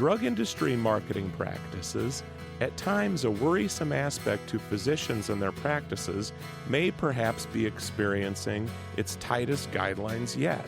drug industry marketing practices, at times a worrisome aspect to physicians and their practices, may perhaps be experiencing its tightest guidelines yet.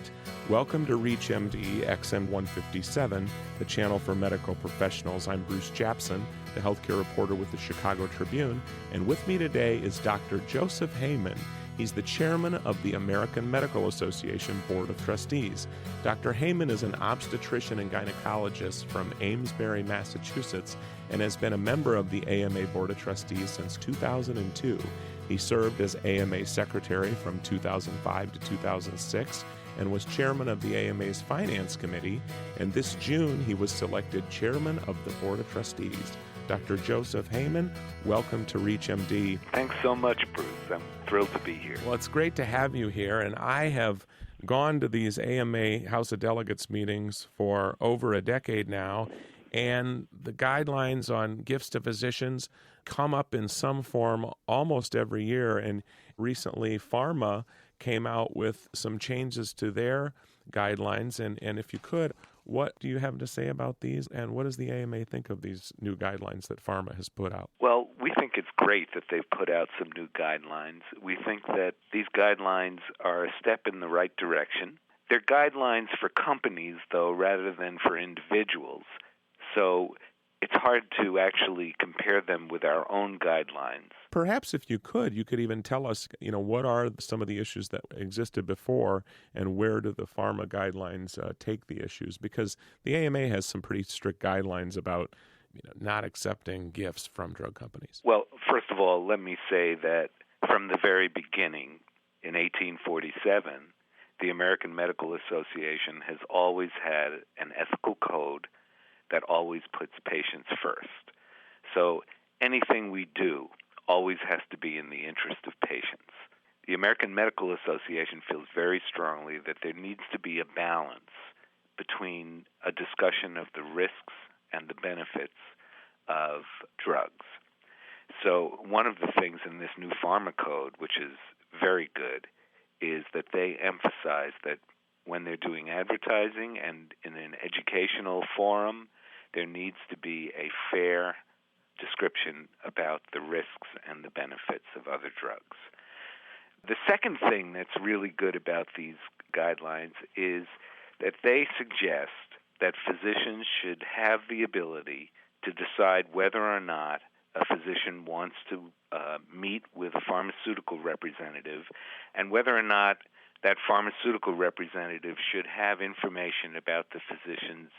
Welcome to ReachMD XM 157, the channel for medical professionals. I'm Bruce Japsen, the healthcare reporter with the Chicago Tribune, and with me today is Dr. Joseph Heyman. He's the chairman of the American Medical Association Board of Trustees. Dr. Heyman is an obstetrician and gynecologist from Amesbury, Massachusetts, and has been a member of the AMA Board of Trustees since 2002. He served as AMA secretary from 2005 to 2006 and was chairman of the AMA's Finance Committee, and this June he was selected chairman of the Board of Trustees. Dr. Joseph Heyman, welcome to ReachMD. Thanks so much, Bruce. I'm thrilled to be here. Well, it's great to have you here, and I have gone to these AMA House of Delegates meetings for over a decade now, and the guidelines on gifts to physicians come up in some form almost every year, and recently Pharma came out with some changes to their guidelines, and if you could, what do you have to say about these, and what does the AMA think of these new guidelines that Pharma has put out? Well, we think it's great that they've put out some new guidelines. We think that these guidelines are a step in the right direction. They're guidelines for companies, though, rather than for individuals. So it's hard to actually compare them with our own guidelines. Perhaps if you could even tell us, what are some of the issues that existed before and where do the Pharma guidelines take the issues? Because the AMA has some pretty strict guidelines about not accepting gifts from drug companies. Well, first of all, let me say that from the very beginning, in 1847, the American Medical Association has always had an ethical code that always puts patients first. So anything we do always has to be in the interest of patients. The American Medical Association feels very strongly that there needs to be a balance between a discussion of the risks and the benefits of drugs. So one of the things in this new Pharma code, which is very good, is that they emphasize that when they're doing advertising and in an educational forum, there needs to be a fair description about the risks and the benefits of other drugs. The second thing that's really good about these guidelines is that they suggest that physicians should have the ability to decide whether or not a physician wants to meet with a pharmaceutical representative and whether or not that pharmaceutical representative should have information about the physician's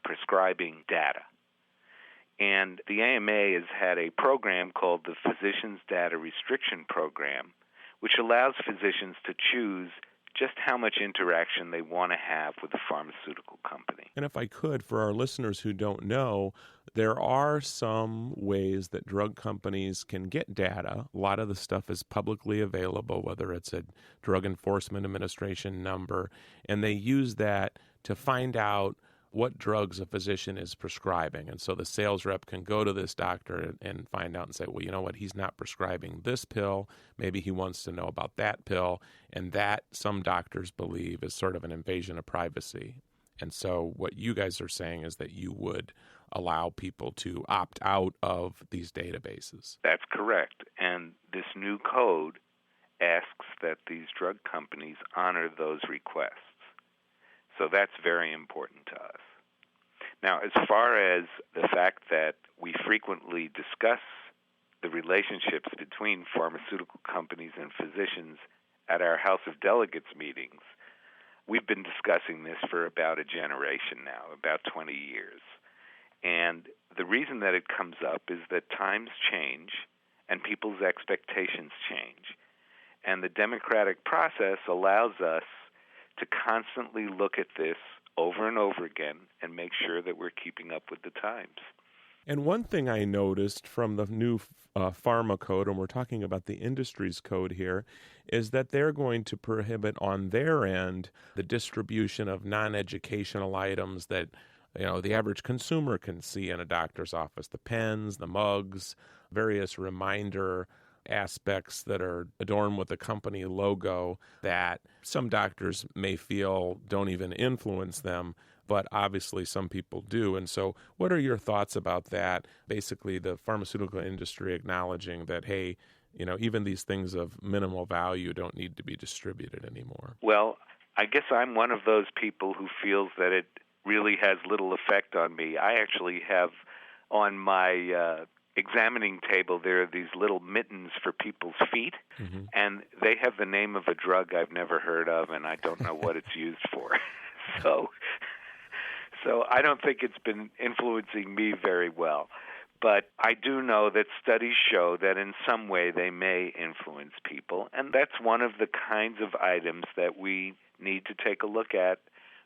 prescribing data. And the AMA has had a program called the Physicians Data Restriction Program, which allows physicians to choose just how much interaction they want to have with the pharmaceutical company. And if I could, for our listeners who don't know, there are some ways that drug companies can get data. A lot of the stuff is publicly available, whether it's a Drug Enforcement Administration number, and they use that to find out what drugs a physician is prescribing. And so the sales rep can go to this doctor and find out and say, well, you know what, he's not prescribing this pill. Maybe he wants to know about that pill. And that, some doctors believe, is sort of an invasion of privacy. And so what you guys are saying is that you would allow people to opt out of these databases. That's correct. And this new code asks that these drug companies honor those requests. So that's very important to us. Now, as far as the fact that we frequently discuss the relationships between pharmaceutical companies and physicians at our House of Delegates meetings, we've been discussing this for about a generation now, about 20 years. And the reason that it comes up is that times change and people's expectations change. And the democratic process allows us to constantly look at this over and over again and make sure that we're keeping up with the times. And one thing I noticed from the new Pharma code, and we're talking about the industry's code here, is that they're going to prohibit on their end the distribution of non-educational items that the average consumer can see in a doctor's office, the pens, the mugs, various reminder aspects that are adorned with the company logo that some doctors may feel don't even influence them, but obviously some people do. And so what are your thoughts about that? Basically, the pharmaceutical industry acknowledging that, hey, even these things of minimal value don't need to be distributed anymore. Well, I guess I'm one of those people who feels that it really has little effect on me. I actually have on my examining table, there are these little mittens for people's feet, and they have the name of a drug I've never heard of, and I don't know what it's used for. So I don't think it's been influencing me very well. But I do know that studies show that in some way they may influence people, and that's one of the kinds of items that we need to take a look at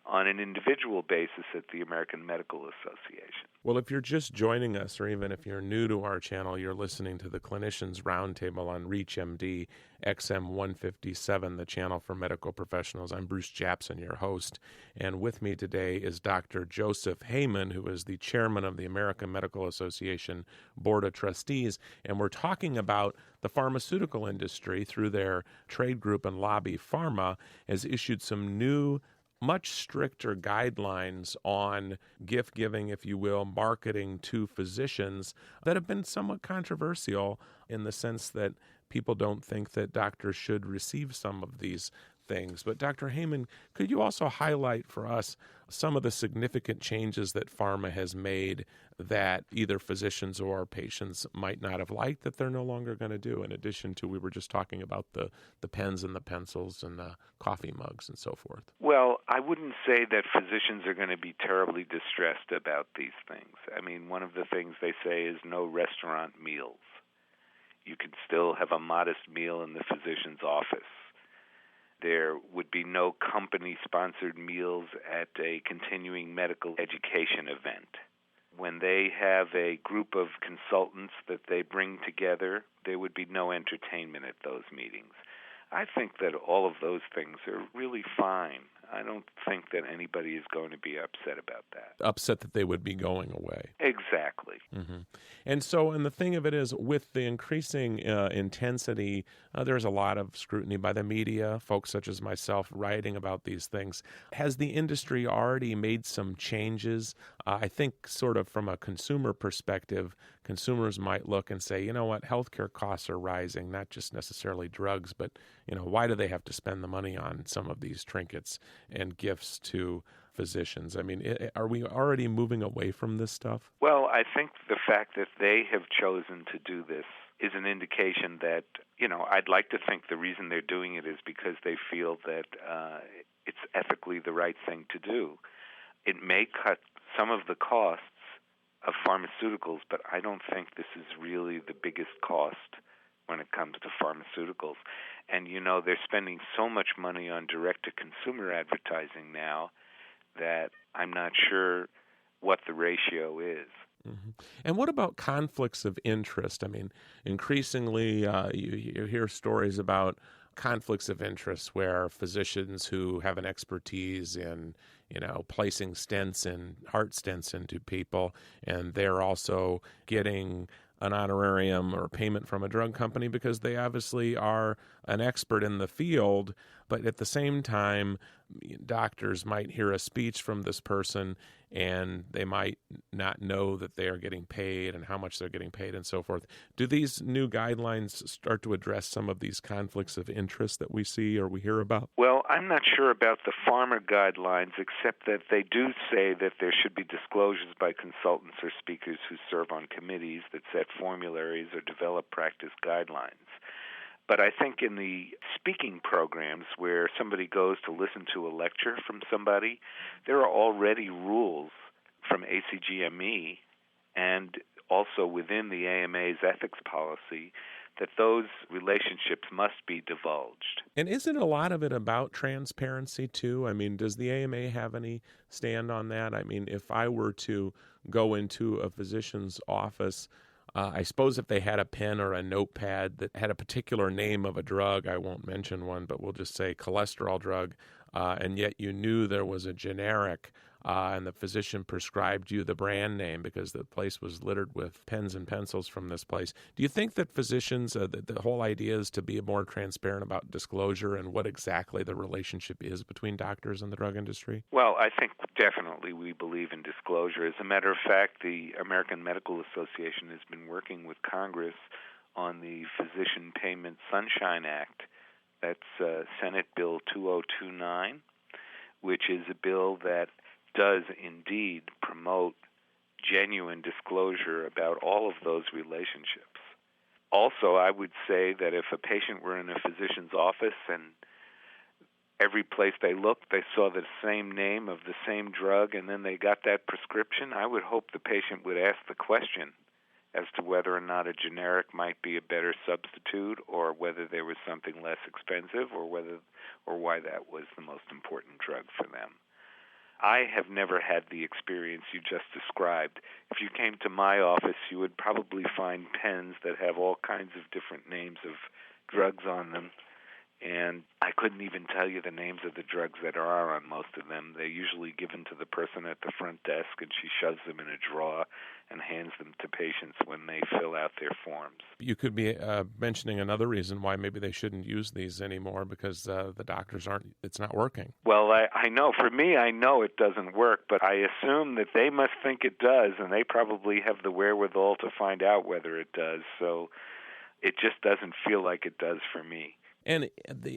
on an individual basis at the American Medical Association. Well, if you're just joining us, or even if you're new to our channel, you're listening to the Clinicians Roundtable on ReachMD XM 157, the channel for medical professionals. I'm Bruce Japsen, your host, and with me today is Dr. Joseph Heyman, who is the chairman of the American Medical Association Board of Trustees, and we're talking about the pharmaceutical industry through their trade group and lobby. Pharma has issued some new much stricter guidelines on gift giving, if you will, marketing to physicians that have been somewhat controversial in the sense that people don't think that doctors should receive some of these things. But Dr. Heyman, could you also highlight for us some of the significant changes that pharma has made that either physicians or patients might not have liked that they're no longer going to do, in addition to, we were just talking about the pens and the pencils and the coffee mugs and so forth? Well, I wouldn't say that physicians are going to be terribly distressed about these things. I mean, one of the things they say is no restaurant meals. You can still have a modest meal in the physician's office. There would be no company-sponsored meals at a continuing medical education event. When they have a group of consultants that they bring together, there would be no entertainment at those meetings. I think that all of those things are really fine. I don't think that anybody is going to be upset about that. Upset that they would be going away. Exactly. And so, and the thing of it is, with the increasing intensity, there's a lot of scrutiny by the media, folks such as myself writing about these things. Has the industry already made some changes? I think sort of from a consumer perspective, consumers might look and say, you know what, healthcare costs are rising, not just necessarily drugs, but, why do they have to spend the money on some of these trinkets and gifts to physicians? I mean, are we already moving away from this stuff? Well, I think the fact that they have chosen to do this is an indication that, I'd like to think the reason they're doing it is because they feel that it's ethically the right thing to do. It may cut some of the costs of pharmaceuticals, but I don't think this is really the biggest cost when it comes to pharmaceuticals. And, they're spending so much money on direct-to-consumer advertising now that I'm not sure what the ratio is. And what about conflicts of interest? I mean, increasingly you hear stories about conflicts of interest where physicians who have an expertise in, placing stents and heart stents into people, and they're also getting an honorarium or payment from a drug company because they obviously are an expert in the field, but at the same time, doctors might hear a speech from this person and they might not know that they are getting paid and how much they're getting paid and so forth. Do these new guidelines start to address some of these conflicts of interest that we see or we hear about? Well, I'm not sure about the Pharma guidelines, except that they do say that there should be disclosures by consultants or speakers who serve on committees that set formularies or develop practice guidelines. But I think in the speaking programs where somebody goes to listen to a lecture from somebody, there are already rules from ACGME and also within the AMA's ethics policy that those relationships must be divulged. And isn't a lot of it about transparency too? I mean, does the AMA have any stand on that? I mean, if I were to go into a physician's office, I suppose if they had a pen or a notepad that had a particular name of a drug, I won't mention one, but we'll just say cholesterol drug, and yet you knew there was a generic and the physician prescribed you the brand name because the place was littered with pens and pencils from this place. Do you think that physicians, the whole idea is to be more transparent about disclosure and what exactly the relationship is between doctors and the drug industry? Well, I think definitely we believe in disclosure. As a matter of fact, the American Medical Association has been working with Congress on the Physician Payment Sunshine Act. That's Senate Bill 2029, which is a bill that does indeed promote genuine disclosure about all of those relationships. Also, I would say that if a patient were in a physician's office and every place they looked, they saw the same name of the same drug, and then they got that prescription, I would hope the patient would ask the question as to whether or not a generic might be a better substitute, or whether there was something less expensive, or why that was the most important drug for them. I have never had the experience you just described. If you came to my office, you would probably find pens that have all kinds of different names of drugs on them, and I couldn't even tell you the names of the drugs that are on most of them. They're usually given to the person at the front desk, and she shoves them in a drawer and hands them to patients when they fill out their forms. You could be mentioning another reason why maybe they shouldn't use these anymore, because the doctors it's not working. Well, I know. For me, I know it doesn't work, but I assume that they must think it does, and they probably have the wherewithal to find out whether it does. So it just doesn't feel like it does for me. And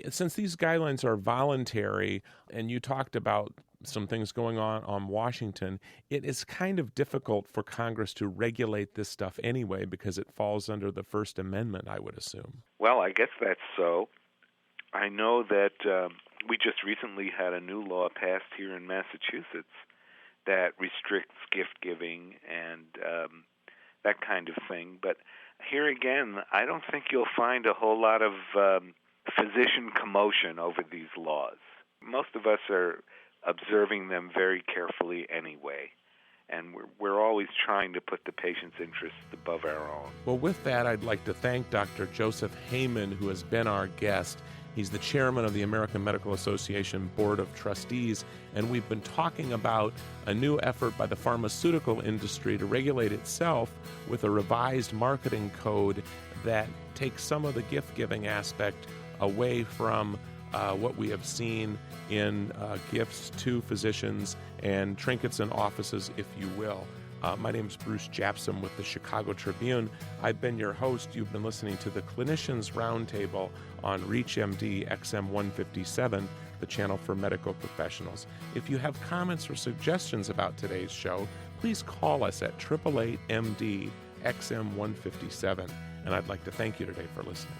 since these guidelines are voluntary, and you talked about some things going on Washington, it is kind of difficult for Congress to regulate this stuff anyway because it falls under the First Amendment, I would assume. Well, I guess that's so. I know that we just recently had a new law passed here in Massachusetts that restricts gift giving and that kind of thing. But here again, I don't think you'll find a whole lot of physician commotion over these laws. Most of us are observing them very carefully anyway, and we're always trying to put the patient's interests above our own. Well, with that, I'd like to thank Dr. Joseph Heyman, who has been our guest. He's the chairman of the American Medical Association Board of Trustees, and we've been talking about a new effort by the pharmaceutical industry to regulate itself with a revised marketing code that takes some of the gift-giving aspect away from what we have seen in gifts to physicians and trinkets in offices, if you will. My name is Bruce Japsen with the Chicago Tribune. I've been your host. You've been listening to the Clinicians Roundtable on ReachMD XM 157, the channel for medical professionals. If you have comments or suggestions about today's show, please call us at 888-MD XM 157. And I'd like to thank you today for listening.